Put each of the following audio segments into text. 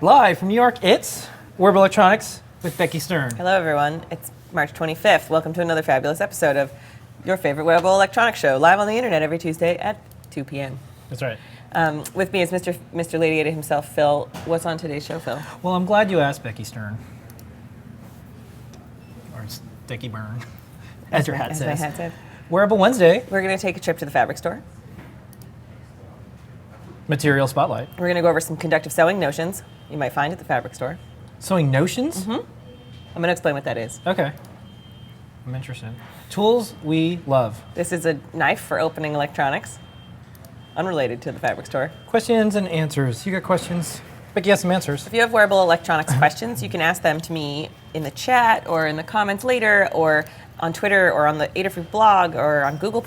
Live from New York, it's Wearable Electronics with Becky Stern. Hello, everyone. It's March 25th. Welcome to another fabulous episode of your favorite wearable electronics show, live on the internet every Tuesday at 2 p.m. That's right. With me is Mr. Lady himself, Phil. What's on today's show, Phil? Well, I'm glad you asked, Becky Stern. Or Sticky Burn, as your hat As says. my hat said. Wearable Wednesday, We're going to take a trip to the fabric store. Material Spotlight. We're going to go over some conductive sewing notions you might find at the fabric store. Sewing Notions? I'm going to explain what that is. Okay. I'm interested. Tools we love. This is a knife for opening electronics, unrelated to the fabric store. Questions and answers. You got questions? Becky has some answers. If you have wearable electronics questions, you can ask them to me in the chat or in the comments later or on Twitter or on the Adafruit blog or on Google+,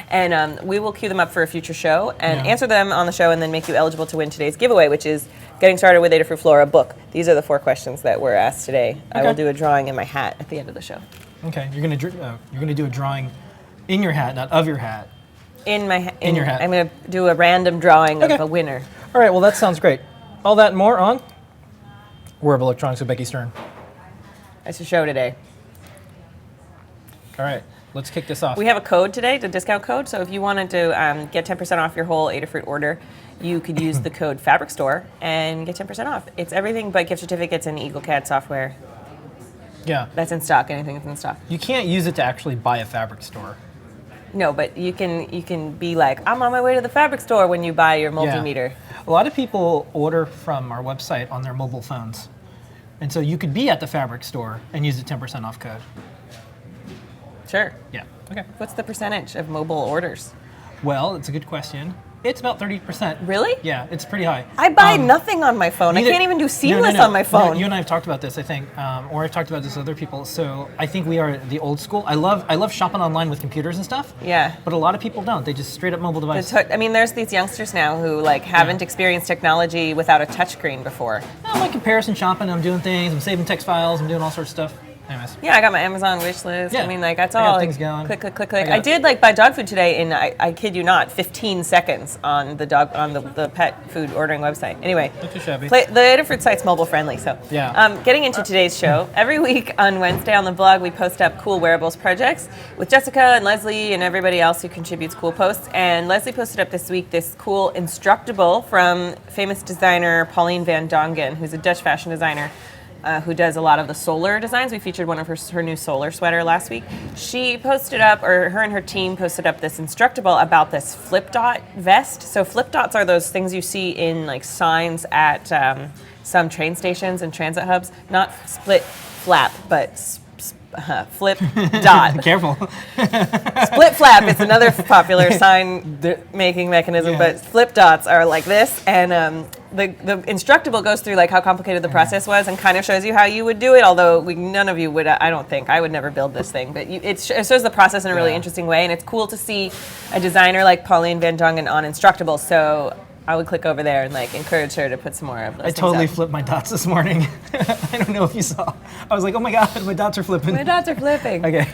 and we will queue them up for a future show and answer them on the show and then make you eligible to win today's giveaway, which is Getting Started with Adafruit Flora book. These are the 4 questions that were asked today. Okay. I will do a drawing in my hat at the end of the show. Okay, you're gonna do a drawing in your hat, not of your hat. In your hat. I'm going to do a random drawing of a winner. All right, well that sounds great. All that and more on Wearable Electronics with Becky Stern. That's the show today. All right, let's kick this off. We have a code today, the discount code. So if you wanted to get 10% off your whole Adafruit order, you could use the code Fabric Store and get 10% off. It's everything but gift certificates and EagleCAD software. Yeah. That's in stock. Anything that's in stock. You can't use it to actually buy a fabric store. No, but you can be like, I'm on my way to the fabric store when you buy your multimeter. Yeah. A lot of people order from our website on their mobile phones. And so you could be at the fabric store and use the 10% off code. Sure. Yeah. Okay. What's the percentage of mobile orders? Well, it's a good question. It's about 30%. Really? Yeah, it's pretty high. I buy nothing on my phone. I can't even do Seamless on my phone. No, you and I have talked about this, I think, or I've talked about this with other people. So I think we are the old school. I love shopping online with computers and stuff. Yeah. But a lot of people don't. They just straight up mobile device. I mean, there's these youngsters now who haven't experienced technology without a touchscreen before. I'm like comparison shopping. I'm doing things. I'm saving text files. I'm doing all sorts of stuff. Anyways. Yeah, I got my Amazon wish list. Yeah. I mean, that's I all. got things going. Click, click, click, click. I did buy dog food today in, I kid you not, 15 seconds on the pet food ordering website. Anyway, Not too shabby. the Adafruit site's mobile friendly. So yeah. Getting into today's show, every week on Wednesday on the blog we post up cool wearables projects with Jessica and Leslie and everybody else who contributes cool posts. And Leslie posted up this week this cool Instructable from famous designer Pauline van Dongen, who's a Dutch fashion designer. Who does a lot of the solar designs. We featured one of her new solar sweater last week. She posted up, or her and her team posted up this Instructable about this flip dot vest. So flip dots are those things you see in signs at some train stations and transit hubs. Not split flap, but flip dot. Careful. Split flap is another popular sign making mechanism, but flip dots are like this, and the Instructable goes through how complicated the process was and kind of shows you how you would do it, although none of you would. I don't think. I would never build this thing, but it shows the process in a really interesting way, and it's cool to see a designer like Pauline van Dongen on Instructable, so I would click over there and encourage her to put some more of those. I totally flipped my dots this morning. I don't know if you saw. I was like, oh my god, my dots are flipping. My dots are flipping. Okay.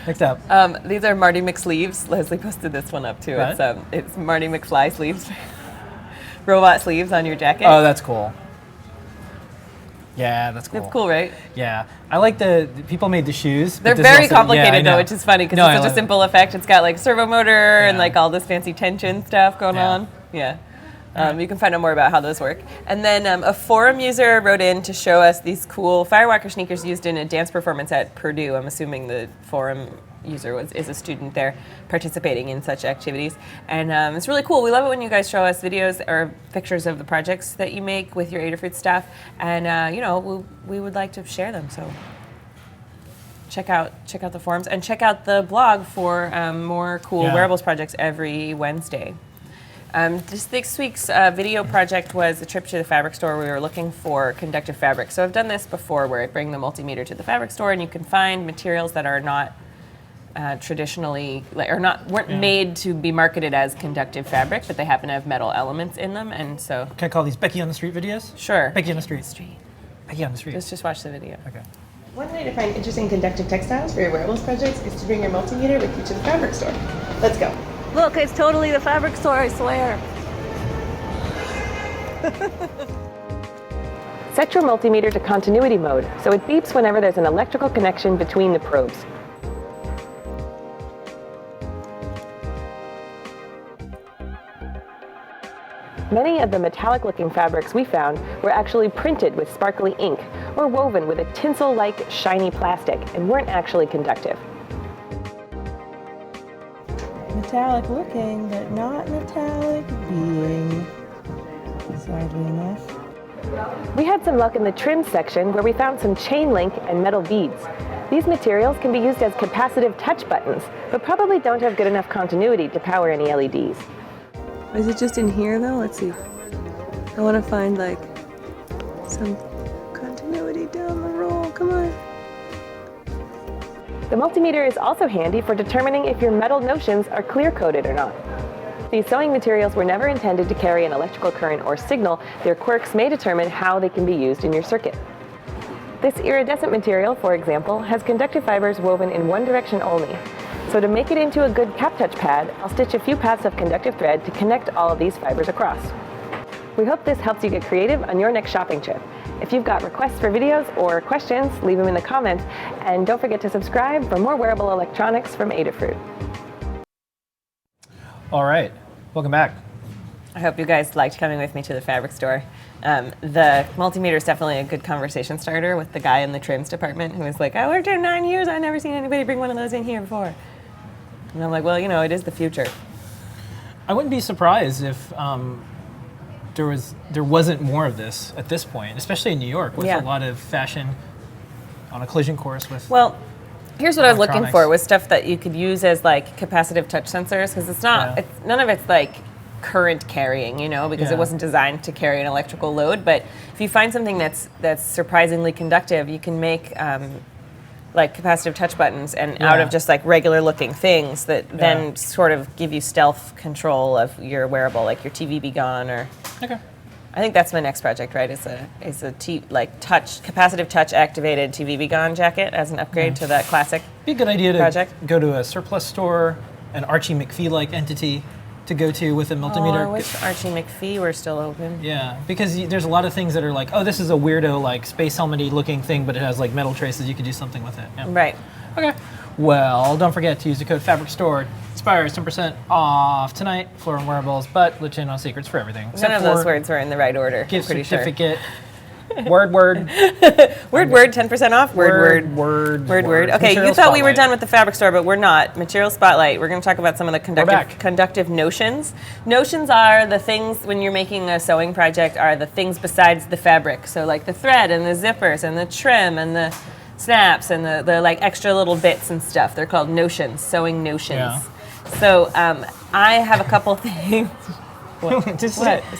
Next up. These are Marty McSleeves. Leslie posted this one up too. What? It's Marty McFly sleeves. Robot sleeves on your jacket. Oh, that's cool. Yeah, that's cool. It's cool, right? Yeah. I like the people made the shoes. They're very complicated though, which is funny because it's such a simple effect. It's got servo motor and all this fancy tension stuff going on. Yeah. You can find out more about how those work. And then a forum user wrote in to show us these cool Firewalker sneakers used in a dance performance at Purdue. I'm assuming the forum user is a student there participating in such activities. And it's really cool. We love it when you guys show us videos or pictures of the projects that you make with your Adafruit staff. And, we would like to share them. So check out the forums and check out the blog for more cool wearables projects every Wednesday. This week's video project was a trip to the fabric store. We were looking for conductive fabric. So I've done this before where I bring the multimeter to the fabric store and you can find materials that are not traditionally, weren't made to be marketed as conductive fabric, but they happen to have metal elements in them, and so. Can I call these Becky on the Street videos? Sure. Becky on the Street. Becky on the Street. Let's just watch the video. Okay. One way to find interesting conductive textiles for your wearables projects is to bring your multimeter with you to the fabric store. Let's go. Look, it's totally the fabric store, I swear. Set your multimeter to continuity mode, so it beeps whenever there's an electrical connection between the probes. Many of the metallic-looking fabrics we found were actually printed with sparkly ink or woven with a tinsel-like shiny plastic and weren't actually conductive. Metallic looking, but not metallic being, sadly enough. We had some luck in the trim section where we found some chain link and metal beads. These materials can be used as capacitive touch buttons, but probably don't have good enough continuity to power any LEDs. Is it just in here though? Let's see. I want to find like some continuity down the roll. Come on. The multimeter is also handy for determining if your metal notions are clear-coated or not. These sewing materials were never intended to carry an electrical current or signal. Their quirks may determine how they can be used in your circuit. This iridescent material, for example, has conductive fibers woven in one direction only. So to make it into a good cap touch pad, I'll stitch a few paths of conductive thread to connect all of these fibers across. We hope this helps you get creative on your next shopping trip. If you've got requests for videos or questions, leave them in the comments, and don't forget to subscribe for more wearable electronics from Adafruit. All right, welcome back. I hope you guys liked coming with me to the fabric store. The multimeter is definitely a good conversation starter with the guy in the trims department who was like, I worked here 9 years, I've never seen anybody bring one of those in here before. And I'm like, well, you know, it is the future. I wouldn't be surprised if there wasn't more of this at this point, especially in New York with a lot of fashion on a collision course with. Well, here's what I was looking for was stuff that you could use as like capacitive touch sensors because it's not, none of it's like current carrying, you know, because it wasn't designed to carry an electrical load. But if you find something that's surprisingly conductive, you can make like capacitive touch buttons and out of just like regular looking things that then sort of give you stealth control of your wearable, like your TV Be Gone or. Okay. I think that's my next project, right? Is a capacitive touch activated TV Be Gone jacket as an upgrade to that classic. Be a good idea to go to a surplus store, an Archie McPhee-like entity to go to with a multimeter. Oh, I wish Archie McPhee were still open. Yeah, because there's a lot of things that are like, oh, this is a weirdo like space helmet-y looking thing, but it has like metal traces. You could do something with it. Yeah. Right. Okay. Well, don't forget to use the code FABRICSTORE. Expires 10% off tonight for wearables, but let you in on secrets for everything. None of those words were in the right order. Gift pretty certificate. Word. Word, 10% off. Word. Okay, you thought we were done with the fabric store, but we're not. Material Spotlight. We're going to talk about some of the conductive notions. Notions are the things, when you're making a sewing project, are the things besides the fabric. So like the thread and the zippers and the trim and the snaps and the like extra little bits and stuff. They're called notions, sewing notions. Yeah. So I have a couple things. What? It's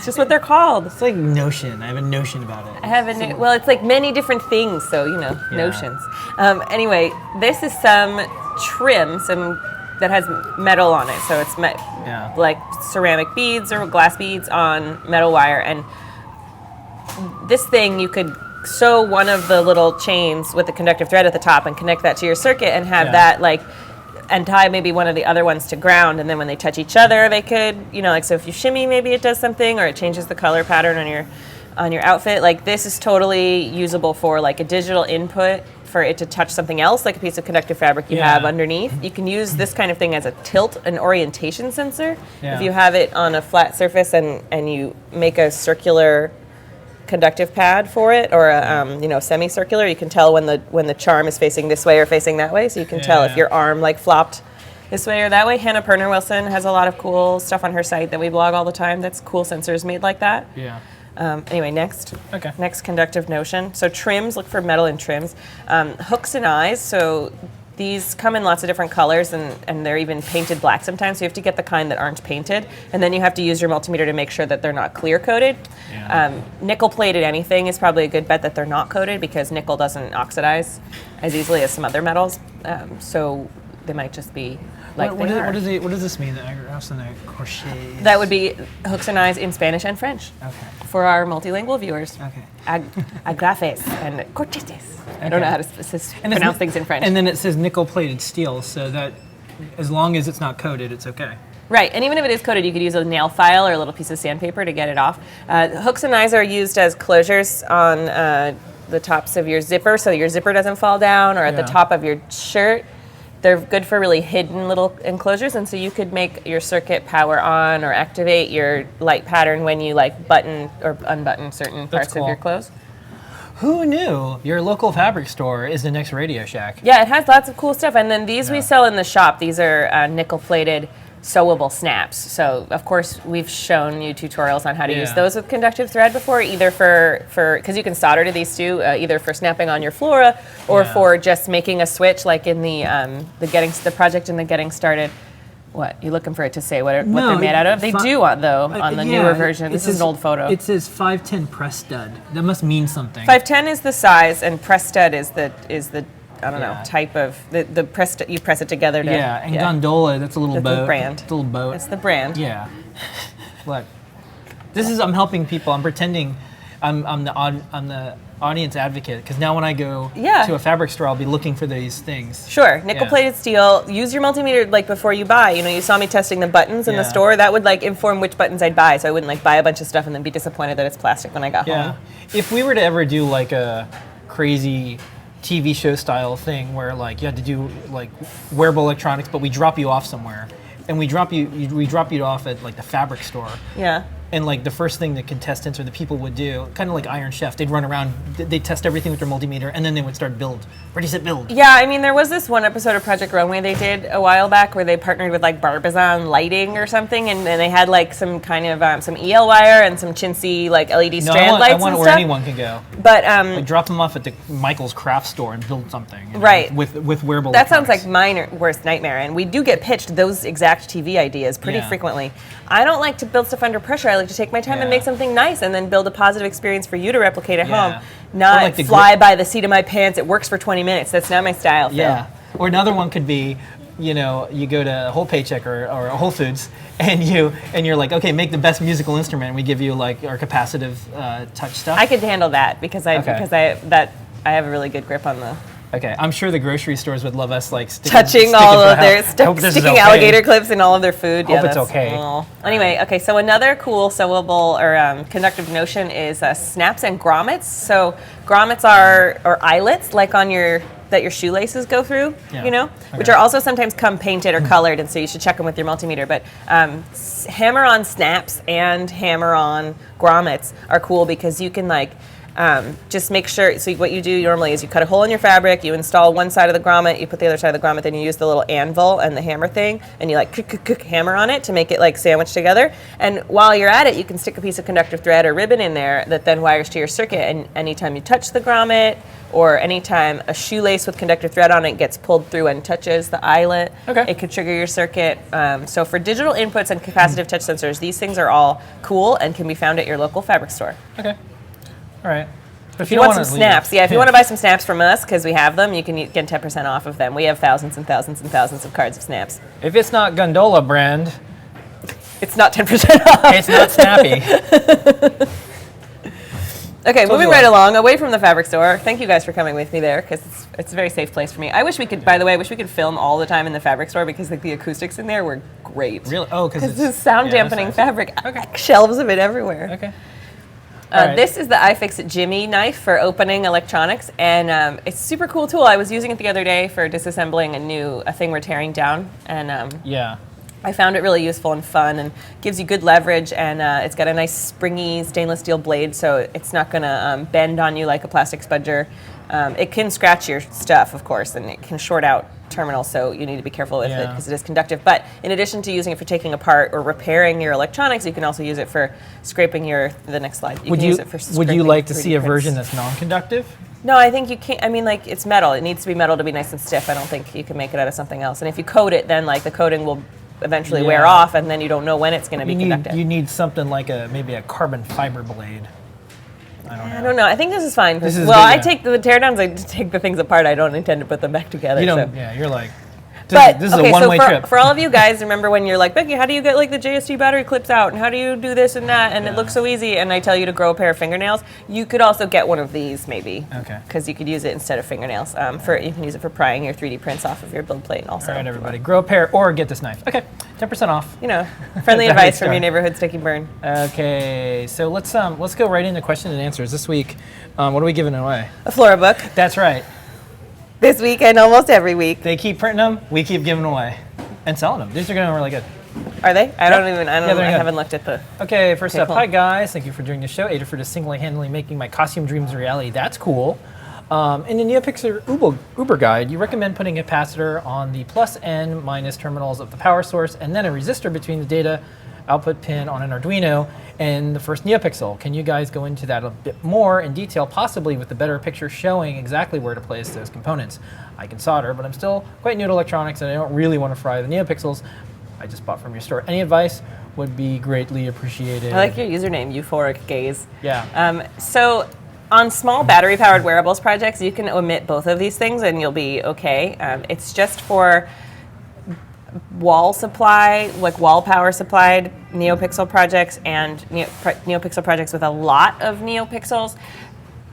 just what they're called. It's like notion. I have a notion about it. I have well, it's like many different things, so you know, notions. Anyway, this is some trim, that has metal on it, so it's like ceramic beads or glass beads on metal wire, and this thing you could sew one of the little chains with the conductive thread at the top and connect that to your circuit and have that like. And tie maybe one of the other ones to ground, and then when they touch each other, they could, you know, like so if you shimmy, maybe it does something, or it changes the color pattern on your outfit. Like this is totally usable for like a digital input for it to touch something else, like a piece of conductive fabric you have underneath. You can use this kind of thing as a tilt, an orientation sensor. Yeah. If you have it on a flat surface and you make a circular conductive pad for it, or a semicircular, you can tell when the charm is facing this way or facing that way, so you can tell if your arm like flopped this way or that way. Hannah Perner Wilson has a lot of cool stuff on her site that we blog all the time. That's cool sensors made like that. Anyway, next conductive notion. So trims, look for metal in trims. Hooks and eyes, so these come in lots of different colors, and they're even painted black sometimes, so you have to get the kind that aren't painted, and then you have to use your multimeter to make sure that they're not clear coated. Nickel-plated anything is probably a good bet that they're not coated, because nickel doesn't oxidize as easily as some other metals, so they might just be like what does this mean, the agraffes and the crochets? That would be hooks and eyes in Spanish and French. Okay. For our multilingual viewers. Okay. Agrafes and corchetes. I don't know how to pronounce things in French. And then it says nickel-plated steel, so that as long as it's not coated, it's okay. Right, and even if it is coated, you could use a nail file or a little piece of sandpaper to get it off. Hooks and eyes are used as closures on the tops of your zipper, so your zipper doesn't fall down, or at the top of your shirt. They're good for really hidden little enclosures, and so you could make your circuit power on or activate your light pattern when you like button or unbutton certain parts of your clothes. Who knew your local fabric store is the next Radio Shack? Yeah, it has lots of cool stuff, and then these we sell in the shop. These are nickel-plated sewable snaps. So, of course, we've shown you tutorials on how to use those with conductive thread before, either for because you can solder to these too, either for snapping on your flora or for just making a switch, like in the project in the Getting Started. What, you looking for it to say what they're made out of? They do, on the newer version. This is an old photo. It says 510 press stud. That must mean something. 510 is the size, and press stud is the I don't know, type of the press. You press it together to. Yeah, and gondola, that's a little boat. The brand. It's a little boat. It's the brand. Yeah. Look, I'm helping people. I'm pretending I'm the audience advocate, because now when I go to a fabric store, I'll be looking for these things. Sure, nickel-plated steel. Use your multimeter like before you buy. You know, you saw me testing the buttons in the store. That would like inform which buttons I'd buy, so I wouldn't like buy a bunch of stuff and then be disappointed that it's plastic when I got home. If we were to ever do like a crazy TV show style thing where like you had to do like wearable electronics, but we drop you off somewhere, and we drop you off at like the fabric store. Yeah. And like the first thing the contestants or the people would do, kind of like Iron Chef, they'd run around, they'd test everything with their multimeter, and then they would start build. Ready, set, build. Yeah, I mean, there was this one episode of Project Runway they did a while back where they partnered with like Barbizon Lighting or something, and they had like some kind of some EL wire and some chintzy like LED strand lights. I want and where stuff. Anyone can go. But like drop them off at the Michael's craft store and build something. You know, right. With wearable. That sounds like my worst nightmare, and we do get pitched those exact TV ideas pretty frequently. I don't like to build stuff under pressure. I like to take my time and make something nice, and then build a positive experience for you to replicate at home. Not like fly by the seat of my pants. It works for 20 minutes. That's not my style. Phil. Yeah. Or another one could be, you know, you go to Whole Paycheck or Whole Foods, and you're like, okay, make the best musical instrument. We give you like our capacitive touch stuff. I could handle that because I have a really good grip on the. Okay, I'm sure the grocery stores would love us like sticking alligator clips in all of their food. Hope it's okay. Anyway, so another cool sewable or conductive notion is snaps and grommets. So grommets are eyelets like on that your shoelaces go through, which are also sometimes come painted or colored, and so you should check them with your multimeter. But hammer-on snaps and hammer-on grommets are cool because you can like. Just make sure, so what you do normally is you cut a hole in your fabric, you install one side of the grommet, you put the other side of the grommet, then you use the little anvil and the hammer thing, and you like hammer on it to make it like sandwich together. And while you're at it, you can stick a piece of conductive thread or ribbon in there that then wires to your circuit, and anytime you touch the grommet, or anytime a shoelace with conductive thread on it gets pulled through and touches the eyelet, it could trigger your circuit. So for digital inputs and capacitive touch sensors, these things are all cool and can be found at your local fabric store. Okay. All right. If you want some snaps, if you want to buy some snaps from us, because we have them, you can get 10% off of them. We have thousands and thousands and thousands of cards of snaps. If it's not Gondola brand, it's not 10% off. It's not snappy. Okay, moving right along, away from the fabric store. Thank you guys for coming with me there, because it's a very safe place for me. I wish we could, by the way, film all the time in the fabric store, because like the acoustics in there were great. Really? Oh, because it's sound dampening fabric. Okay. Shelves of it everywhere. Okay. This is the iFixit Jimmy knife for opening electronics, and it's a super cool tool. I was using it the other day for disassembling a thing we're tearing down, and I found it really useful and fun, and gives you good leverage, and it's got a nice springy stainless steel blade, so it's not going to bend on you like a plastic spudger. It can scratch your stuff, of course, and it can short out terminals, so you need to be careful with it because it is conductive. But in addition to using it for taking apart or repairing your electronics, you can also use it for scraping the next slide. Would you like to see a version that's non-conductive? No, I think you can't. I mean, like, it's metal. It needs to be metal to be nice and stiff. I don't think you can make it out of something else. And if you coat it, then like the coating will eventually wear off, and then you don't know when it's going to be conductive. You need something like maybe a carbon fiber blade. I don't know. I think this is fine. I take the teardowns. I take the things apart. I don't intend to put them back together. You don't. So. Yeah, you're like. This is a one-way trip. For all of you guys, remember when you're like, Becky, how do you get like the JST battery clips out, and how do you do this and that, and it looks so easy, and I tell you to grow a pair of fingernails, you could also get one of these maybe. Okay. Because you could use it instead of fingernails. You can use it for prying your 3D prints off of your build plate also. All right, everybody, grow a pair or get this knife. Okay, 10% off. You know, friendly advice from your neighborhood sticky burn. Okay, so let's go right into question and answers this week. What are we giving away? A Flora book. That's right. This week and almost every week. They keep printing them. We keep giving away and selling them. These are going really good. Are they? I haven't looked at the. Okay, first up, cool. Hi guys, thank you for joining the show. Adafruit is single-handedly making my costume dreams a reality. That's cool. In the NeoPixel Uber guide, you recommend putting a capacitor on the plus and minus terminals of the power source, and then a resistor between the data output pin on an Arduino and the first NeoPixel. Can you guys go into that a bit more in detail, possibly with a better picture showing exactly where to place those components? I can solder, but I'm still quite new to electronics and I don't really want to fry the NeoPixels I just bought from your store. Any advice would be greatly appreciated. I like your username, Euphoric Gaze. Yeah. So on small battery-powered wearables projects, you can omit both of these things and you'll be okay. It's just for wall supply, like wall power supplied NeoPixel projects and NeoPixel projects with a lot of NeoPixels,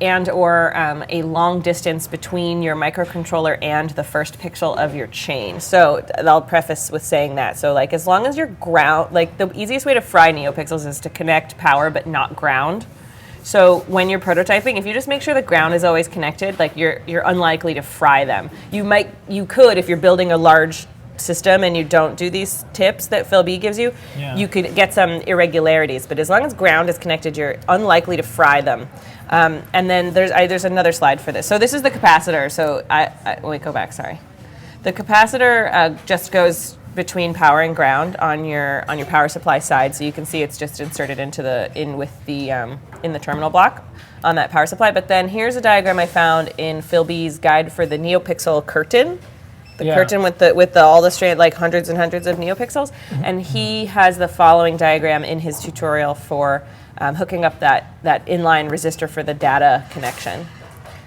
and or a long distance between your microcontroller and the first pixel of your chain. So I'll preface with saying that. So like as long as your ground, like the easiest way to fry NeoPixels is to connect power but not ground. So when you're prototyping, if you just make sure the ground is always connected, like you're unlikely to fry them. You could if you're building a large system and you don't do these tips that Phil B gives you, you could get some irregularities. But as long as ground is connected, you're unlikely to fry them. And then there's another slide for this. So this is the capacitor. So let me go back. Sorry, the capacitor just goes between power and ground on your power supply side. So you can see it's just inserted into in the terminal block on that power supply. But then here's a diagram I found in Phil B's guide for the NeoPixel curtain. The curtain with all the straight, like hundreds and hundreds of NeoPixels, and he has the following diagram in his tutorial for hooking up that inline resistor for the data connection.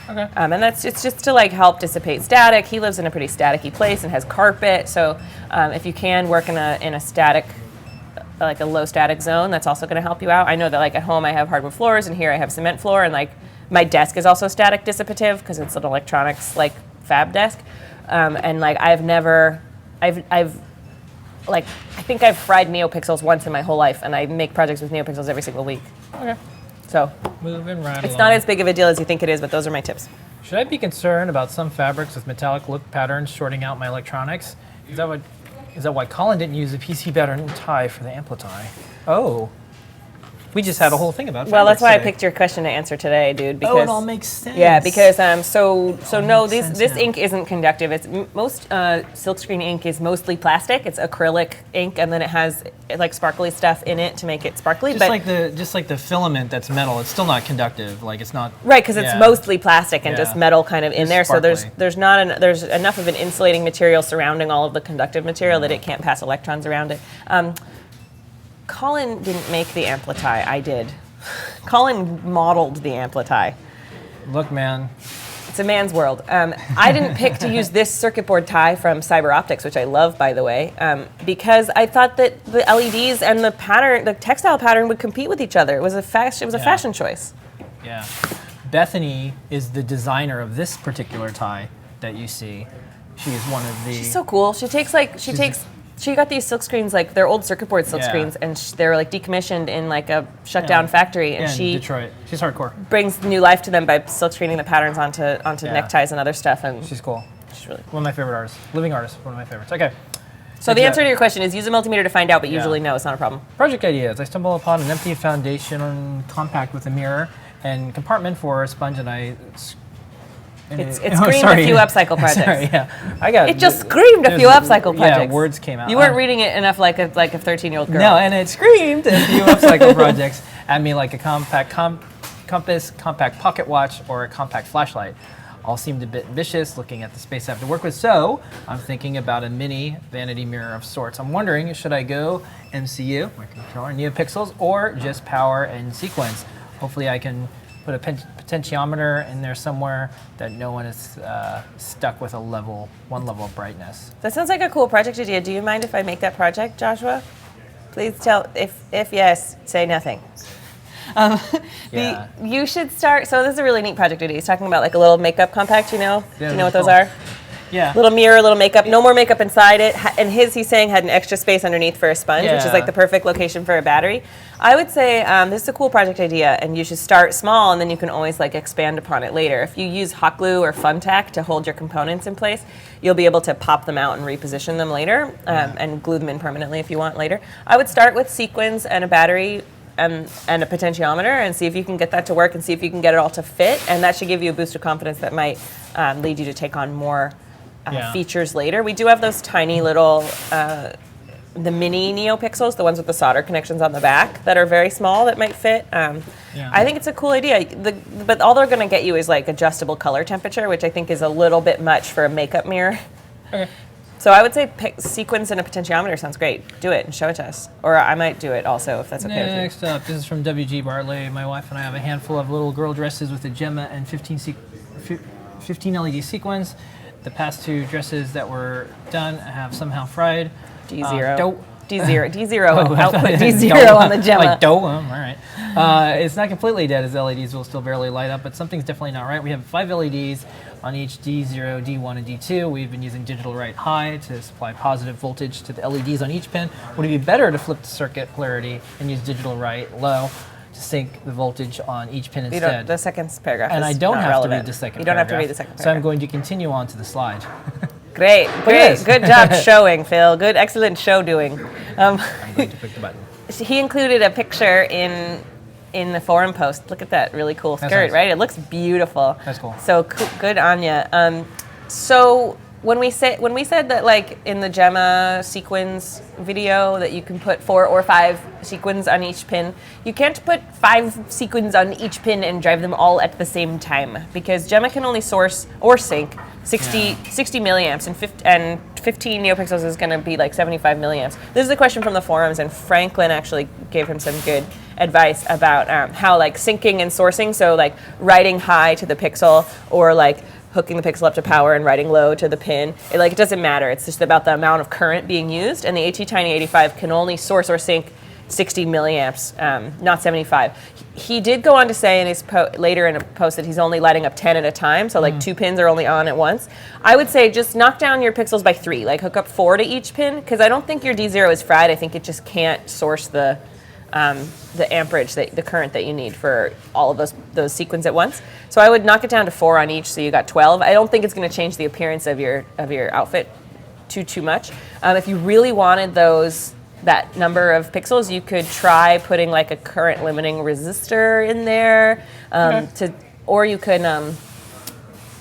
Okay. And it's just to like help dissipate static. He lives in a pretty staticky place and has carpet, so if you can work in a static, like a low static zone, that's also going to help you out. I know that like at home I have hardwood floors, and here I have cement floor, and like my desk is also static dissipative because it's an electronics like fab desk. And like I think I've fried NeoPixels once in my whole life, and I make projects with NeoPixels every single week. Okay. So moving right it's not as big of a deal as you think it is, but those are my tips. Should I be concerned about some fabrics with metallic look patterns shorting out my electronics? Is that why Colin didn't use the PC pattern tie for the Ampli-tie? Oh. We just had a whole thing about well, that's why today. I picked your question to answer today, dude. Because, it all makes sense. Yeah, because this ink isn't conductive. It's most silkscreen ink is mostly plastic. It's acrylic ink, and then it has like sparkly stuff in it to make it sparkly. Just like the filament that's metal, it's still not conductive. Like it's not right because it's mostly plastic and just metal kind of in there. Sparkly. So there's enough of an insulating material surrounding all of the conductive material that it can't pass electrons around it. Colin didn't make the Ampli-tie, I did. Colin modeled the Ampli-tie. Look, man. It's a man's world. I didn't pick to use this circuit board tie from Cyber Optics, which I love, by the way, because I thought that the LEDs and the textile pattern would compete with each other. It was a fashion choice. Yeah. Bethany is the designer of this particular tie that you see. She's one of the... She's so cool. She got these silk screens, like they're old circuit board silk screens, and they're like decommissioned in like a shut down factory. And she in Detroit. She's hardcore. Brings new life to them by silk screening the patterns onto neckties and other stuff. And she's cool. She's really one of my favorite artists, living artist, one of my favorites. Okay. So the answer to your question is use a multimeter to find out, but usually no, it's not a problem. Project ideas. I stumble upon an empty foundation compact with a mirror and compartment for a sponge, and It screamed a few upcycle projects. Sorry, yeah. It just screamed a few upcycle projects. Yeah, words came out. You weren't reading it enough like a 13-year-old girl. No, and it screamed a few upcycle projects at me like a compact compass, compact pocket watch, or a compact flashlight. All seemed a bit vicious looking at the space I have to work with, so I'm thinking about a mini vanity mirror of sorts. I'm wondering, should I go MCU, microcontroller, NeoPixels, or just power and sequence? Hopefully I can put a potentiometer in there somewhere that no one is stuck with one level of brightness. That sounds like a cool project idea. Do you mind if I make that project, Joshua? Please tell, if yes, say nothing. You should start, so this is a really neat project idea. He's talking about like a little makeup compact, you know? Yeah, do you know what those are? Yeah. Little mirror, little makeup, no more makeup inside it. And he's saying, had an extra space underneath for a sponge, which is like the perfect location for a battery. I would say this is a cool project idea, and you should start small, and then you can always like expand upon it later. If you use hot glue or fun tack to hold your components in place, you'll be able to pop them out and reposition them later, and glue them in permanently if you want later. I would start with sequins and a battery and a potentiometer, and see if you can get that to work, and see if you can get it all to fit, and that should give you a boost of confidence that might lead you to take on more features later. We do have those tiny little, the mini NeoPixels, the ones with the solder connections on the back that are very small that might fit. I think it's a cool idea, but all they're going to get you is like adjustable color temperature, which I think is a little bit much for a makeup mirror. Okay. So I would say sequins and a potentiometer sounds great. Do it and show it to us. Or I might do it also if that's okay with you. Next up, this is from WG Bartley. My wife and I have a handful of little girl dresses with a Gemma and 15 LED sequins. The past 2 dresses that were done have somehow fried. D0. D0 output D0 on the Gemma. Like dough, all right. It's not completely dead as LEDs will still barely light up, but something's definitely not right. We have 5 LEDs on each D0, D1, and D2. We've been using digital right high to supply positive voltage to the LEDs on each pin. Would it be better to flip the circuit polarity and use digital right low to sync the voltage on each pin instead? The second paragraph and is I don't not have relevant. to read the second You don't paragraph. have to read the second paragraph. So I'm going to continue on to the slide. Great. Good job showing, Phil. Good, excellent show doing. I'm going to click the button. He included a picture in the forum post. Look at that really cool skirt, nice. right? It looks beautiful. That's cool. So good on you. So when we said that, like in the Gemma sequins video, that you can put 4 or 5 sequins on each pin, you can't put 5 sequins on each pin and drive them all at the same time, because Gemma can only source or sync 60 milliamps, and 15 NeoPixels is going to be like 75 milliamps. This is a question from the forums, and Franklin actually gave him some good advice about how like syncing and sourcing, so like writing high to the pixel, or like hooking the pixel up to power and writing low to the pin. It doesn't matter. It's just about the amount of current being used, and the AT-Tiny85 can only source or sync 60 milliamps, not 75. He did go on to say in his later in a post that he's only lighting up 10 at a time, so like 2 pins are only on at once. I would say just knock down your pixels by 3, like hook up 4 to each pin, because I don't think your D0 is fried. I think it just can't source the amperage, the current that you need for all of those sequins at once. So I would knock it down to 4 on each, so you got 12. I don't think it's going to change the appearance of your outfit too much. If you really wanted that number of pixels, you could try putting like a current limiting resistor in there, or you could.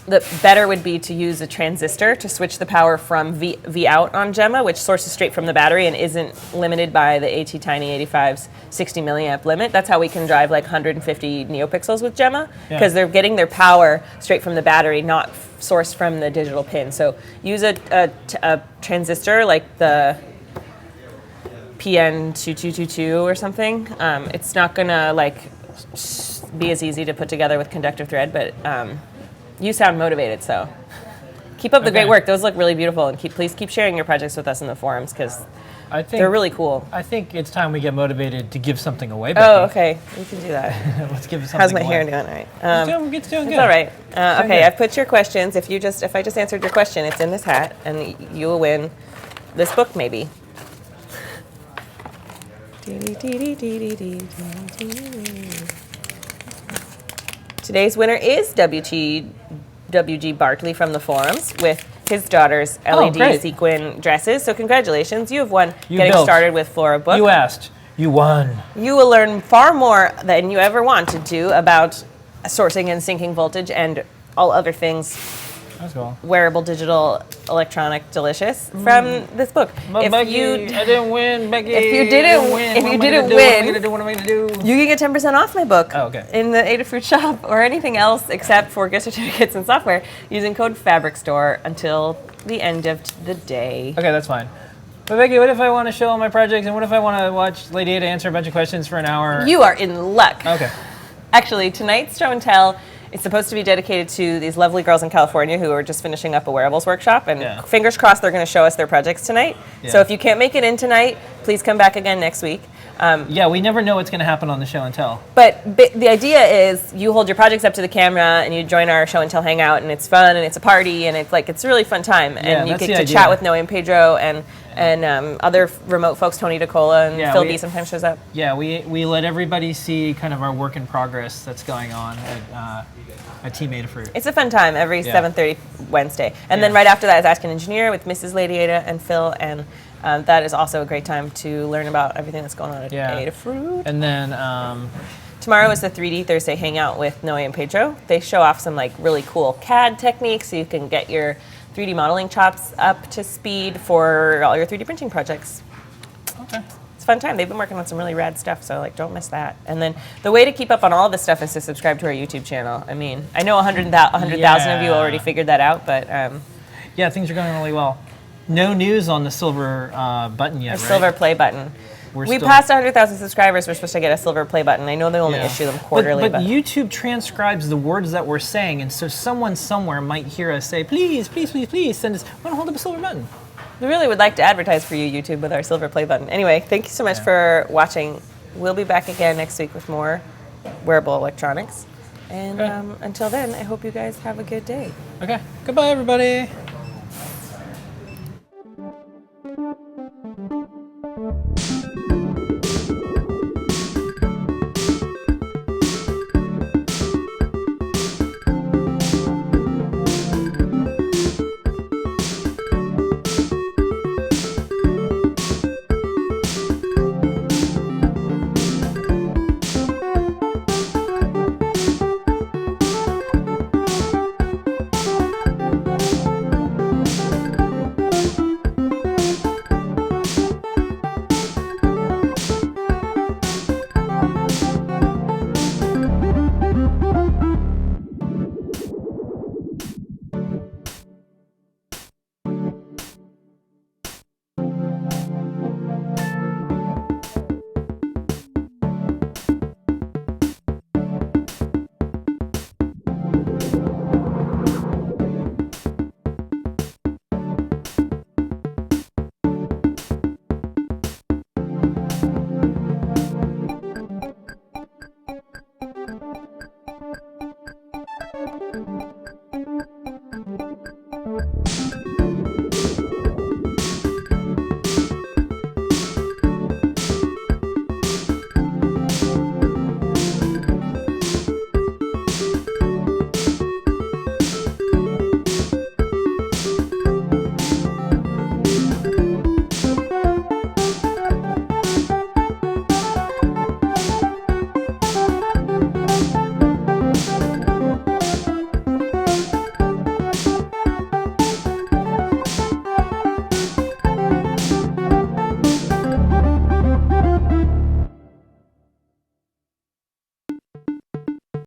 The better would be to use a transistor to switch the power from V out on Gemma, which sources straight from the battery and isn't limited by the AT-Tiny85's 60 milliamp limit. That's how we can drive like 150 NeoPixels with Gemma, because they're getting their power straight from the battery, not sourced from the digital pin. So use a transistor like the PN2222 or something. It's not gonna like be as easy to put together with conductive thread, but you sound motivated, so keep up the great work. Those look really beautiful, and please keep sharing your projects with us in the forums, because they're really cool. I think it's time we get motivated to give something away, Becky. Oh, okay. We can do that. Let's give something How's my away. hair doing? All right. It's doing good. It's all right. Okay, good. I've put your questions. If I just answered your question, it's in this hat, and you will win this book, maybe. Today's winner is WG Bartley from the forums with his daughter's LED sequin dresses. So congratulations, you have won getting started with Flora Book. You asked, you won. You will learn far more than you ever want to do about sourcing and syncing voltage and all other things That's cool. wearable, digital, electronic, delicious from this book. But Becky, I didn't win, Becky. If you didn't win, what am I going to do? you can get 10% off my book in the Adafruit shop, or anything else except for gift certificates and software, using code FABRICSTORE until the end of the day. Okay, that's fine. But Becky, what if I want to show all my projects, and what if I want to watch Lady Ada answer a bunch of questions for an hour? You are in luck. Okay. Actually, tonight's show and tell is supposed to be dedicated to these lovely girls in California who are just finishing up a wearables workshop, and fingers crossed they're going to show us their projects tonight. Yeah. So if you can't make it in tonight, please come back again next week. Yeah, we never know what's going to happen on the show and tell. But the idea is you hold your projects up to the camera and you join our show and tell hangout, and it's fun and it's a party and it's a really fun time. And you get to chat with Noe and Pedro and other remote folks, Tony DeCola and Phil B sometimes shows up. Yeah, we let everybody see kind of our work in progress that's going on at Team Adafruit. It's a fun time every 7:30 Wednesday. And then right after that is Ask an Engineer with Mrs. Lady Ada and Phil, and that is also a great time to learn about everything that's going on at Adafruit. And then tomorrow is the 3D Thursday Hangout with Noe and Pedro. They show off some really cool CAD techniques so you can get your 3D modeling chops up to speed for all your 3D printing projects. Okay. It's a fun time. They've been working on some really rad stuff, so don't miss that. And then the way to keep up on all of this stuff is to subscribe to our YouTube channel. I mean, I know 100,000 of you already figured that out, but yeah, things are going really well. No news on the silver button yet, right? Silver play button. We passed 100,000 subscribers. We're supposed to get a silver play button. I know they only issue them quarterly. But YouTube transcribes the words that we're saying, and so someone somewhere might hear us say, please, please, please, please, send us, we want to hold up a silver button. We really would like to advertise for you, YouTube, with our silver play button. Anyway, thank you so much for watching. We'll be back again next week with more wearable electronics. And until then, I hope you guys have a good day. Okay. Goodbye, everybody.